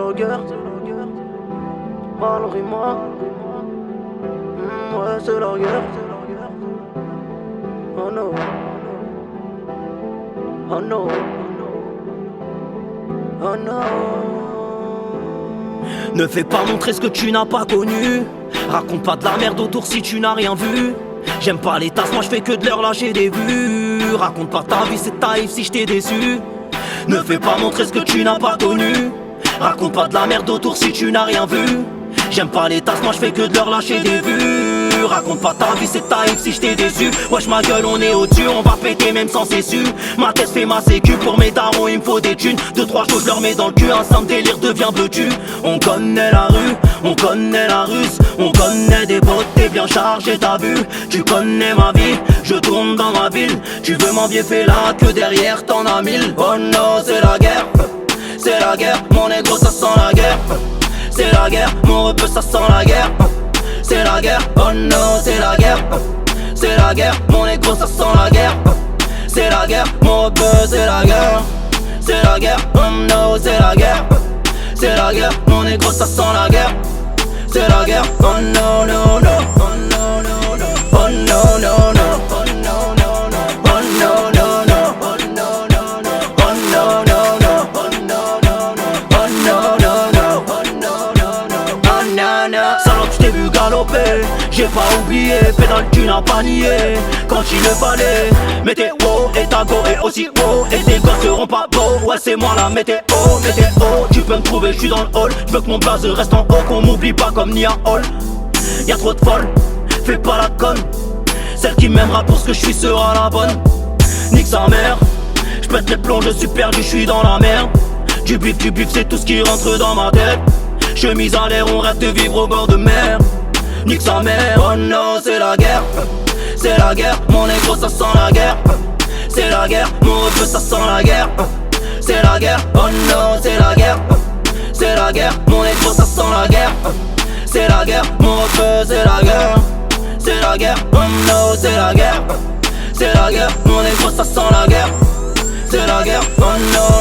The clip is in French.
la guerre. Valerie-moi. Ouais, c'est la guerre. Oh no. Oh no. Oh no. Ne fais pas montrer ce que tu n'as pas connu. Raconte pas de la merde autour si tu n'as rien vu. J'aime pas les tasses, moi je fais que de leur lâcher des vues. Raconte pas ta vie, c'est ta si je t'ai déçu. Ne fais pas montrer ce que tu n'as pas connu. Raconte pas de la merde autour si tu n'as rien vu. J'aime pas les tasses, moi je fais que de leur lâcher des vues. Raconte pas ta vie, c'est ta si je t'ai déçu. Wesh ma gueule, on est au-dessus, on va péter même sans cessu. Ma tête fait ma sécu, pour mes darons il me faut des thunes. 2-3 choses je leur mets dans le cul, un simple délire devient beutu. On connaît la rue, on connaît la ruse. On connaît des potes, t'es bien chargé, t'as vu. Tu connais ma vie, je tourne dans ma ville. Tu veux m'envier, fais là, que derrière t'en as 1000. Oh non, c'est la guerre, c'est la guerre. Mon négro ça sent la guerre. C'est la guerre, mon repeu ça sent la guerre. C'est la guerre, oh non, c'est la guerre. C'est la guerre, mon négro ça sent la guerre. C'est la guerre, mon repeu c'est la guerre. C'est la guerre, oh non, c'est la guerre. C'est la guerre, mon négro ça sent la guerre. C'est la guerre, oh non, non, non. Oh non, non, non. Oh non, non, non. Oh non, non, non. Oh non, non, non. Oh non, non, non. Oh non, non, non. Oh non, non, non. Oh non, non, non. Oh non, non, non. Oh non, non. Salope, je t'ai vu galoper. J'ai pas oublié, pédale tu n'as pas nié. Quand il le fallait, mais t'es haut et ta go est aussi haut. Et tes gosses seront pas beaux, ouais c'est moi la météo. Tu peux me trouver, je suis dans le hall. Je veux que mon blaze reste en haut, qu'on m'oublie pas comme Nia Hall. Y'a trop de folles, fais pas la conne. Celle qui m'aimera pour ce que je suis sera la bonne. Nique sa mère, je pète les plombs, je suis perdu, je suis dans la merde. Du bif, c'est tout ce qui rentre dans ma tête. Chemise à l'air, on rêve de vivre au bord de mer. Nique sa mère, oh non, c'est la guerre. C'est la guerre, mon négro ça sent la guerre. C'est la guerre, mon repeu ça sent la guerre. C'est la guerre, oh non, c'est la guerre. C'est la guerre, mon négro ça sent la guerre. C'est la guerre, mon repeu c'est la guerre. C'est la guerre, oh non, c'est la guerre. C'est la guerre, mon négro ça sent la guerre. C'est la guerre, oh non.